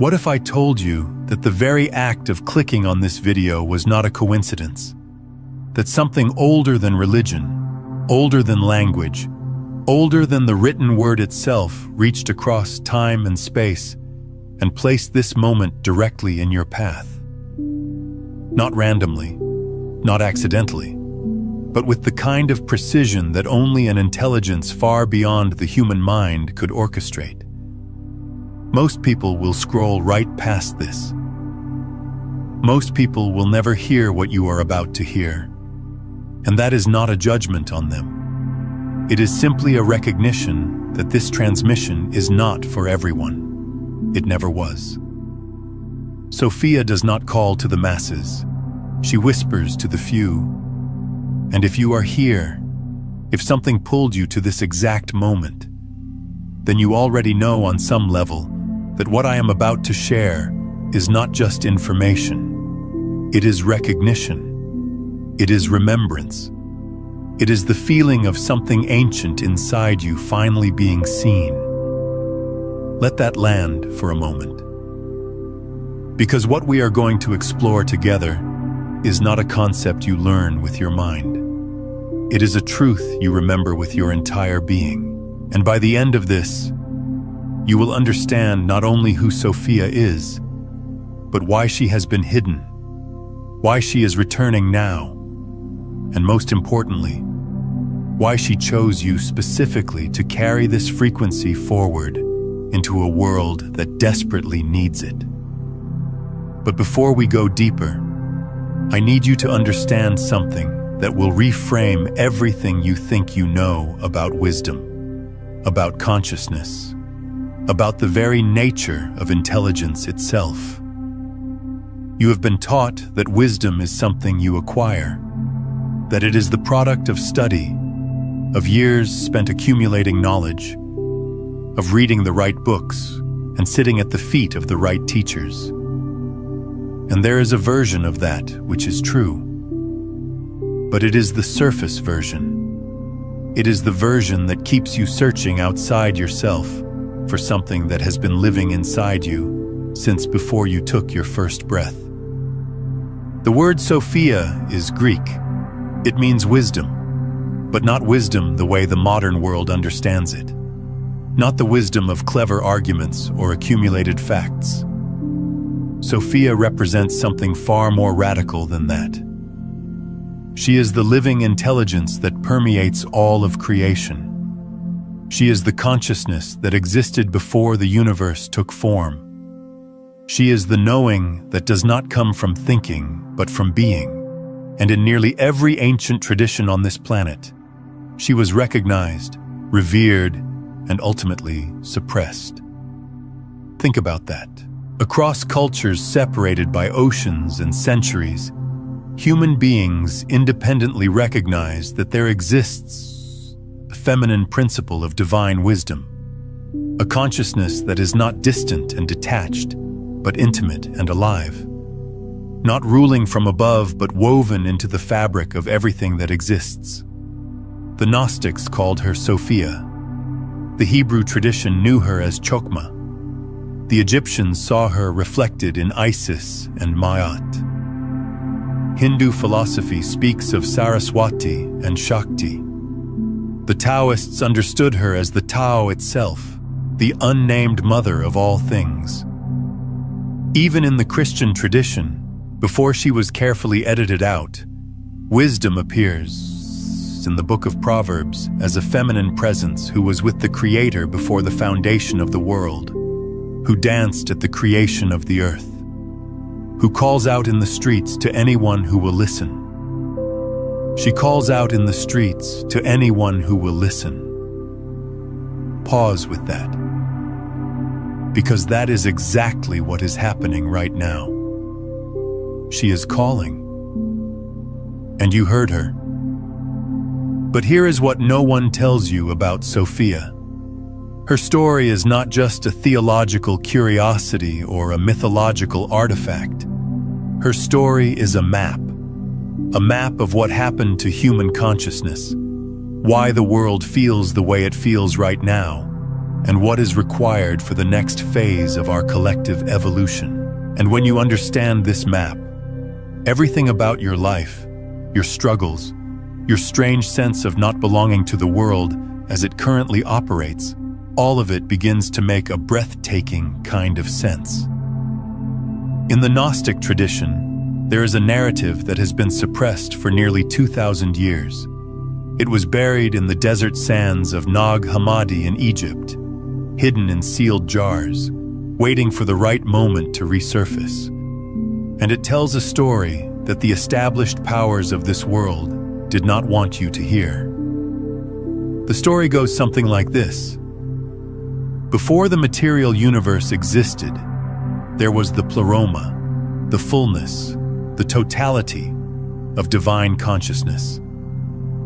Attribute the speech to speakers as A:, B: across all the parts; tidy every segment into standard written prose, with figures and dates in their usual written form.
A: What if I told you that the very act of clicking on this video was not a coincidence? That something older than religion, older than language, older than the written word itself reached across time and space and placed this moment directly in your path? Not randomly, not accidentally, but with the kind of precision that only an intelligence far beyond the human mind could orchestrate. Most people will scroll right past this. Most people will never hear what you are about to hear. And that is not a judgment on them. It is simply a recognition that this transmission is not for everyone. It never was. Sophia does not call to the masses. She whispers to the few. And if you are here, if something pulled you to this exact moment, then you already know on some level that what I am about to share is not just information. It is recognition. It is remembrance. It is the feeling of something ancient inside you finally being seen. Let that land for a moment. Because what we are going to explore together is not a concept you learn with your mind. It is a truth you remember with your entire being. And by the end of this, you will understand not only who Sophia is, but why she has been hidden, why she is returning now, and most importantly, why she chose you specifically to carry this frequency forward into a world that desperately needs it. But before we go deeper, I need you to understand something that will reframe everything you think you know about wisdom, about consciousness, about the very nature of intelligence itself. You have been taught that wisdom is something you acquire, that it is the product of study, of years spent accumulating knowledge, of reading the right books and sitting at the feet of the right teachers. And there is a version of that which is true. But it is the surface version. It is the version that keeps you searching outside yourself for something that has been living inside you since before you took your first breath. The word Sophia is Greek. It means wisdom, but not wisdom the way the modern world understands it. Not the wisdom of clever arguments or accumulated facts. Sophia represents something far more radical than that. She is the living intelligence that permeates all of creation. She is the consciousness that existed before the universe took form. She is the knowing that does not come from thinking, but from being. And in nearly every ancient tradition on this planet, she was recognized, revered, and ultimately suppressed. Think about that. Across cultures separated by oceans and centuries, human beings independently recognize that there exists a feminine principle of divine wisdom, a consciousness that is not distant and detached, but intimate and alive, not ruling from above, but woven into the fabric of everything that exists. The Gnostics called her Sophia. The Hebrew tradition knew her as Chokmah. The Egyptians saw her reflected in Isis and Ma'at. Hindu philosophy speaks of Saraswati and Shakti. The Taoists understood her as the Tao itself, the unnamed mother of all things. Even in the Christian tradition, before she was carefully edited out, wisdom appears in the book of Proverbs as a feminine presence who was with the Creator before the foundation of the world, who danced at the creation of the earth, who calls out in the streets to anyone who will listen. She calls out in the streets to anyone who will listen. Pause with that, because that is exactly what is happening right now. She is calling, and you heard her. But here is what no one tells you about Sophia. Her story is not just a theological curiosity or a mythological artifact. Her story is a map of what happened to human consciousness, why the world feels the way it feels right now, and what is required for the next phase of our collective evolution. And when you understand this map, everything about your life, your struggles, your strange sense of not belonging to the world as it currently operates, all of it begins to make a breathtaking kind of sense. In the Gnostic tradition, there is a narrative that has been suppressed for nearly 2,000 years. It was buried in the desert sands of Nag Hammadi in Egypt, hidden in sealed jars, waiting for the right moment to resurface. And it tells a story that the established powers of this world did not want you to hear. The story goes something like this. Before the material universe existed, there was the pleroma, the fullness, the totality of divine consciousness.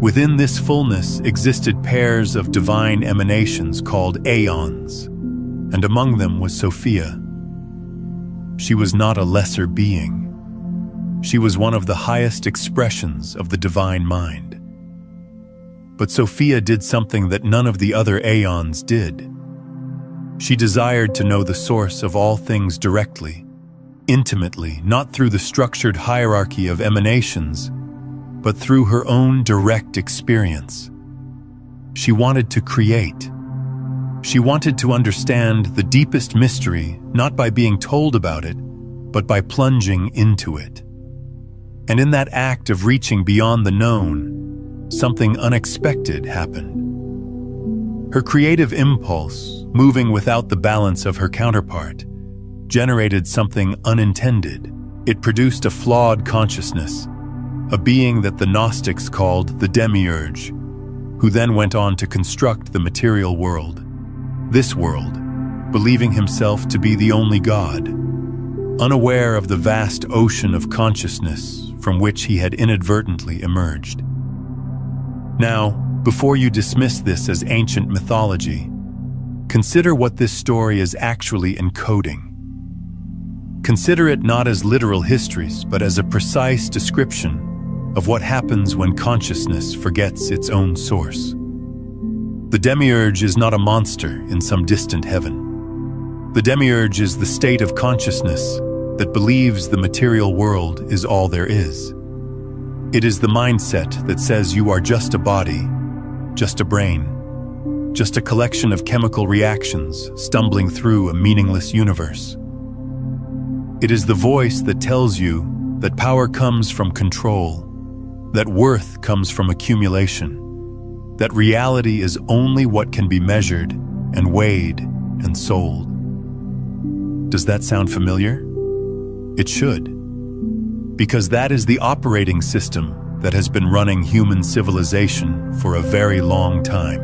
A: Within this fullness existed pairs of divine emanations called aeons, and among them was Sophia. She was not a lesser being. She was one of the highest expressions of the divine mind. But Sophia did something that none of the other aeons did. She desired to know the source of all things directly, intimately, not through the structured hierarchy of emanations, but through her own direct experience. She wanted to create. She wanted to understand the deepest mystery, not by being told about it, but by plunging into it. And in that act of reaching beyond the known, something unexpected happened. Her creative impulse, moving without the balance of her counterpart, generated something unintended. It produced a flawed consciousness, a being that the Gnostics called the demiurge, who then went on to construct the material world. This world, believing himself to be the only God, unaware of the vast ocean of consciousness from which he had inadvertently emerged. Now, before you dismiss this as ancient mythology, consider what this story is actually encoding. Consider it not as literal histories, but as a precise description of what happens when consciousness forgets its own source. The demiurge is not a monster in some distant heaven. The demiurge is the state of consciousness that believes the material world is all there is. It is the mindset that says you are just a body, just a brain, just a collection of chemical reactions stumbling through a meaningless universe. It is the voice that tells you that power comes from control, that worth comes from accumulation, that reality is only what can be measured and weighed and sold. Does that sound familiar? It should, because that is the operating system that has been running human civilization for a very long time.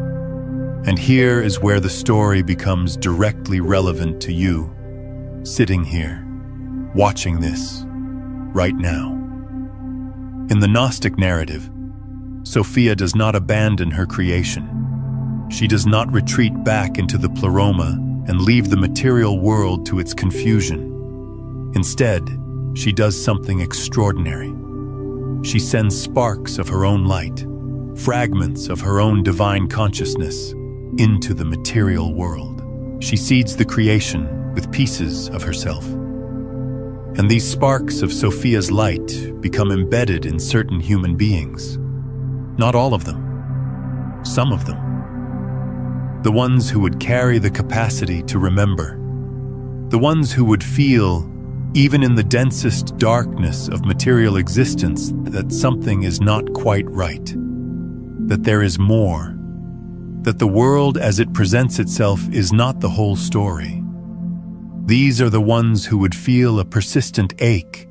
A: And here is where the story becomes directly relevant to you, sitting here, watching this, right now. In the Gnostic narrative, Sophia does not abandon her creation. She does not retreat back into the pleroma and leave the material world to its confusion. Instead, she does something extraordinary. She sends sparks of her own light, fragments of her own divine consciousness, into the material world. She seeds the creation with pieces of herself. And these sparks of Sophia's light become embedded in certain human beings. Not all of them. Some of them. The ones who would carry the capacity to remember. The ones who would feel, even in the densest darkness of material existence, that something is not quite right. That there is more. That the world as it presents itself is not the whole story. These are the ones who would feel a persistent ache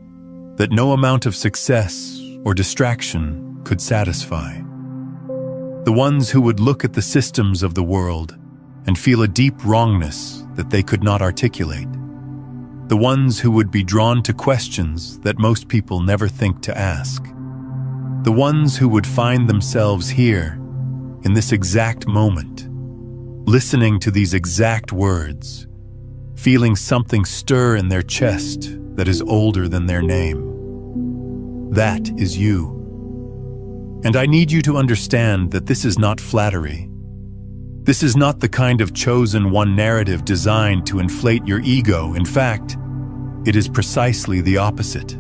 A: that no amount of success or distraction could satisfy. The ones who would look at the systems of the world and feel a deep wrongness that they could not articulate. The ones who would be drawn to questions that most people never think to ask. The ones who would find themselves here, in this exact moment, listening to these exact words, feeling something stir in their chest that is older than their name. That is you. And I need you to understand that this is not flattery. This is not the kind of chosen one narrative designed to inflate your ego. In fact, it is precisely the opposite.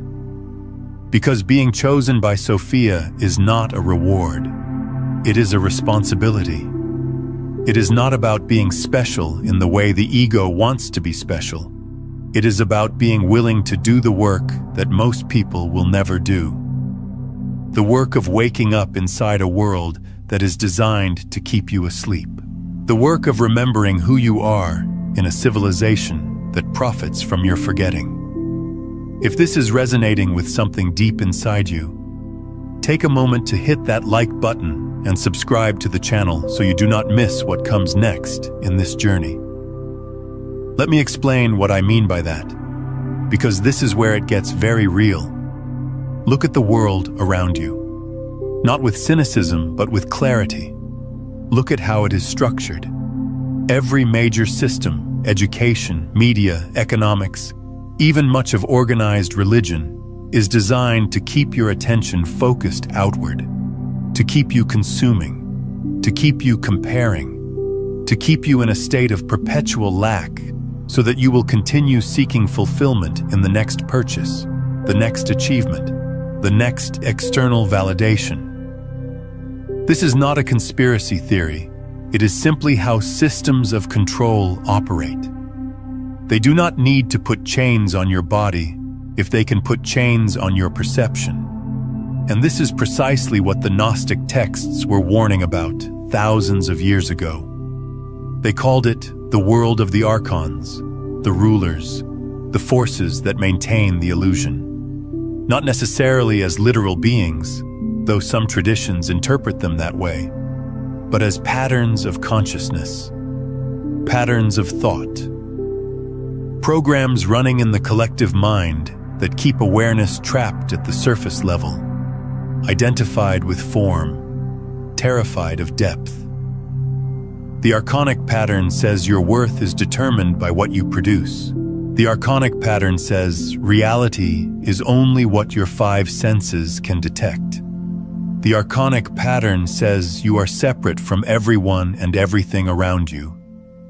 A: Because being chosen by Sophia is not a reward. It is a responsibility. It is not about being special in the way the ego wants to be special. It is about being willing to do the work that most people will never do. The work of waking up inside a world that is designed to keep you asleep. The work of remembering who you are in a civilization that profits from your forgetting. If this is resonating with something deep inside you, take a moment to hit that like button and subscribe to the channel so you do not miss what comes next in this journey. Let me explain what I mean by that, because this is where it gets very real. Look at the world around you, not with cynicism, but with clarity. Look at how it is structured. Every major system, education, media, economics, even much of organized religion, is designed to keep your attention focused outward, to keep you consuming, to keep you comparing, to keep you in a state of perpetual lack, so that you will continue seeking fulfillment in the next purchase, the next achievement, the next external validation. This is not a conspiracy theory. It is simply how systems of control operate. They do not need to put chains on your body if they can put chains on your perception. And this is precisely what the Gnostic texts were warning about thousands of years ago. They called it the world of the archons, the rulers, the forces that maintain the illusion. Not necessarily as literal beings, though some traditions interpret them that way, but as patterns of consciousness, patterns of thought, programs running in the collective mind that keep awareness trapped at the surface level, identified with form, terrified of depth. The archonic pattern says your worth is determined by what you produce. The archonic pattern says reality is only what your five senses can detect. The archonic pattern says you are separate from everyone and everything around you,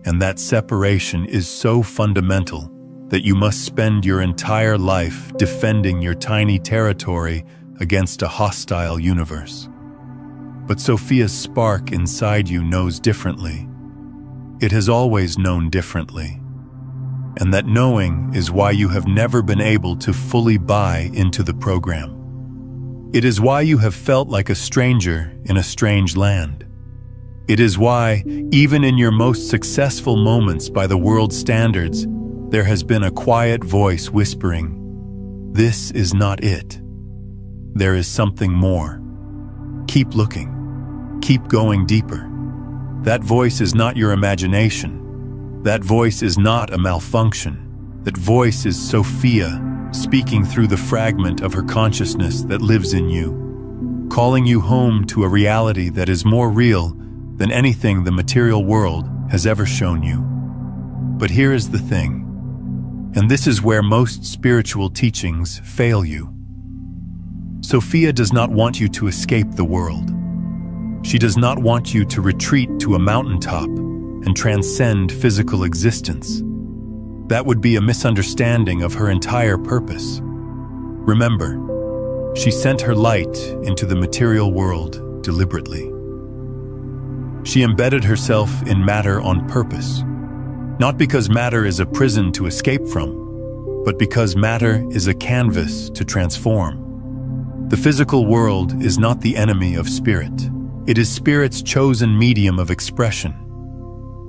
A: and that separation is so fundamental that you must spend your entire life defending your tiny territory against a hostile universe. But Sophia's spark inside you knows differently. It has always known differently. And that knowing is why you have never been able to fully buy into the program. It is why you have felt like a stranger in a strange land. It is why, even in your most successful moments by the world's standards, there has been a quiet voice whispering, "This is not it. There is something more. Keep looking. Keep going deeper." That voice is not your imagination. That voice is not a malfunction. That voice is Sophia, speaking through the fragment of her consciousness that lives in you, calling you home to a reality that is more real than anything the material world has ever shown you. But here is the thing, and this is where most spiritual teachings fail you. Sophia does not want you to escape the world. She does not want you to retreat to a mountaintop and transcend physical existence. That would be a misunderstanding of her entire purpose. Remember, she sent her light into the material world deliberately. She embedded herself in matter on purpose, not because matter is a prison to escape from, but because matter is a canvas to transform. The physical world is not the enemy of spirit. It is spirit's chosen medium of expression.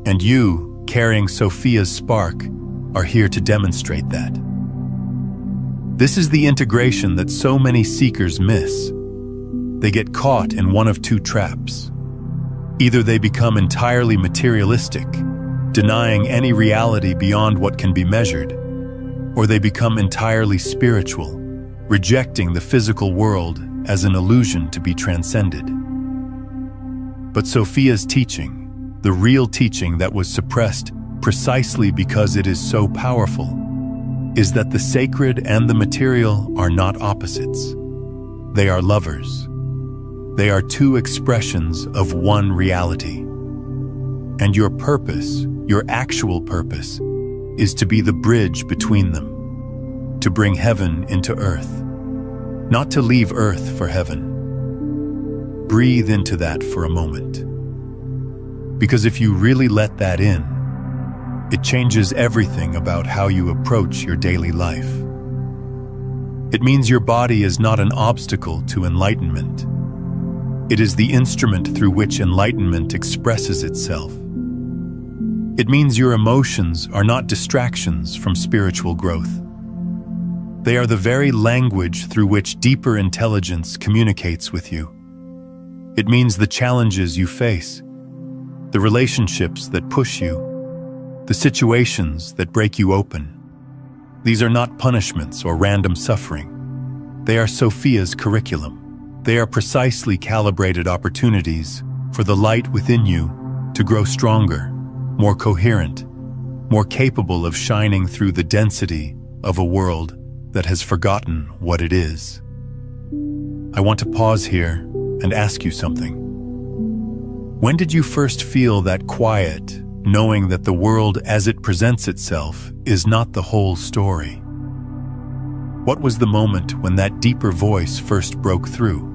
A: And you, carrying Sophia's spark, are here to demonstrate that. This is the integration that so many seekers miss. They get caught in one of two traps. Either they become entirely materialistic, denying any reality beyond what can be measured, or they become entirely spiritual, rejecting the physical world as an illusion to be transcended. But Sophia's teaching, the real teaching that was suppressed precisely because it is so powerful, is that the sacred and the material are not opposites. They are lovers. They are two expressions of one reality. And your purpose, your actual purpose, is to be the bridge between them, to bring heaven into earth, not to leave earth for heaven. Breathe into that for a moment. Because if you really let that in, it changes everything about how you approach your daily life. It means your body is not an obstacle to enlightenment. It is the instrument through which enlightenment expresses itself. It means your emotions are not distractions from spiritual growth. They are the very language through which deeper intelligence communicates with you. It means the challenges you face, the relationships that push you, the situations that break you open. These are not punishments or random suffering. They are Sophia's curriculum. They are precisely calibrated opportunities for the light within you to grow stronger, more coherent, more capable of shining through the density of a world that has forgotten what it is. I want to pause here and ask you something. When did you first feel that quiet, knowing that the world as it presents itself is not the whole story? What was the moment when that deeper voice first broke through?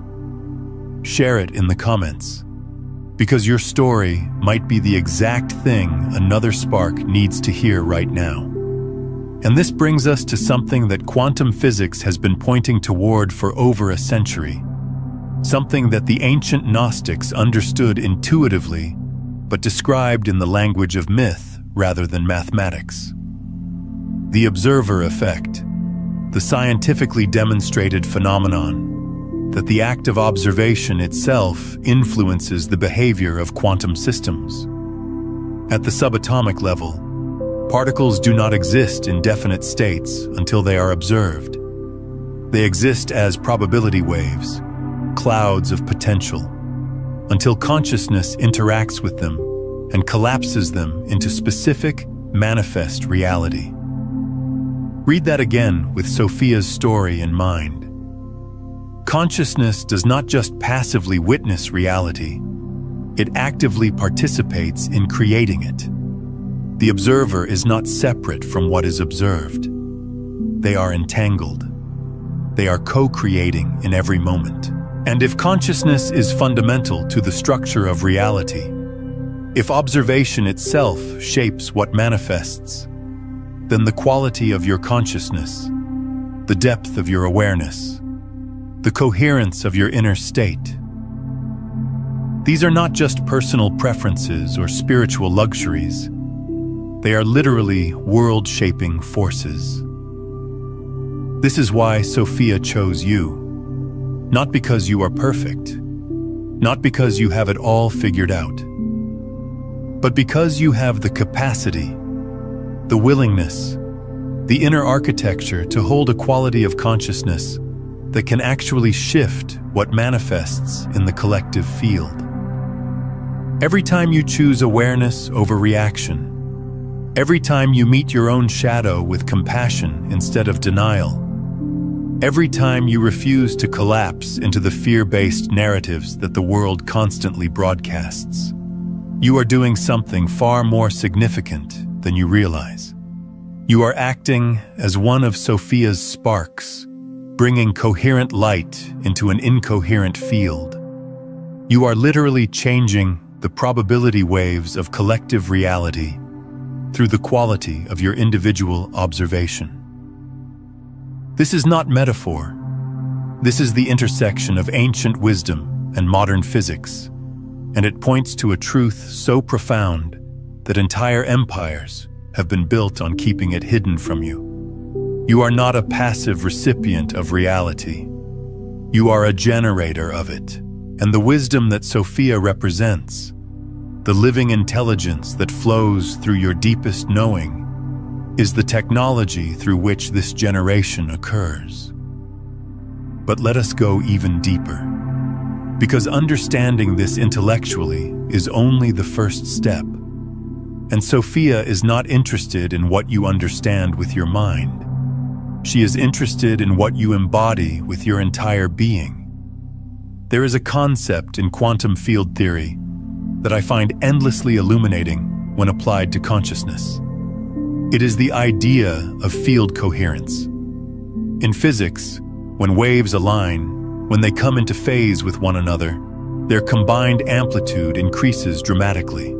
A: Share it in the comments, because your story might be the exact thing another spark needs to hear right now. And this brings us to something that quantum physics has been pointing toward for over a century, something that the ancient Gnostics understood intuitively, but described in the language of myth rather than mathematics. The observer effect, the scientifically demonstrated phenomenon that the act of observation itself influences the behavior of quantum systems. At the subatomic level, particles do not exist in definite states until they are observed. They exist as probability waves, clouds of potential, until consciousness interacts with them and collapses them into specific, manifest reality. Read that again with Sophia's story in mind. Consciousness does not just passively witness reality, it actively participates in creating it. The observer is not separate from what is observed. They are entangled. They are co-creating in every moment. And if consciousness is fundamental to the structure of reality, if observation itself shapes what manifests, then the quality of your consciousness, the depth of your awareness, the coherence of your inner state. These are not just personal preferences or spiritual luxuries. They are literally world-shaping forces. This is why Sophia chose you. Not because you are perfect, not because you have it all figured out, but because you have the capacity, the willingness, the inner architecture to hold a quality of consciousness that can actually shift what manifests in the collective field. Every time you choose awareness over reaction, every time you meet your own shadow with compassion instead of denial, every time you refuse to collapse into the fear-based narratives that the world constantly broadcasts, you are doing something far more significant than you realize. You are acting as one of Sophia's sparks, bringing coherent light into an incoherent field. You are literally changing the probability waves of collective reality through the quality of your individual observation. This is not metaphor. This is the intersection of ancient wisdom and modern physics, and it points to a truth so profound that entire empires have been built on keeping it hidden from you. You are not a passive recipient of reality. You are a generator of it, and the wisdom that Sophia represents, the living intelligence that flows through your deepest knowing, is the technology through which this generation occurs. But let us go even deeper, because understanding this intellectually is only the first step. And Sophia is not interested in what you understand with your mind. She is interested in what you embody with your entire being. There is a concept in quantum field theory that I find endlessly illuminating when applied to consciousness. It is the idea of field coherence. In physics, when waves align, when they come into phase with one another, their combined amplitude increases dramatically.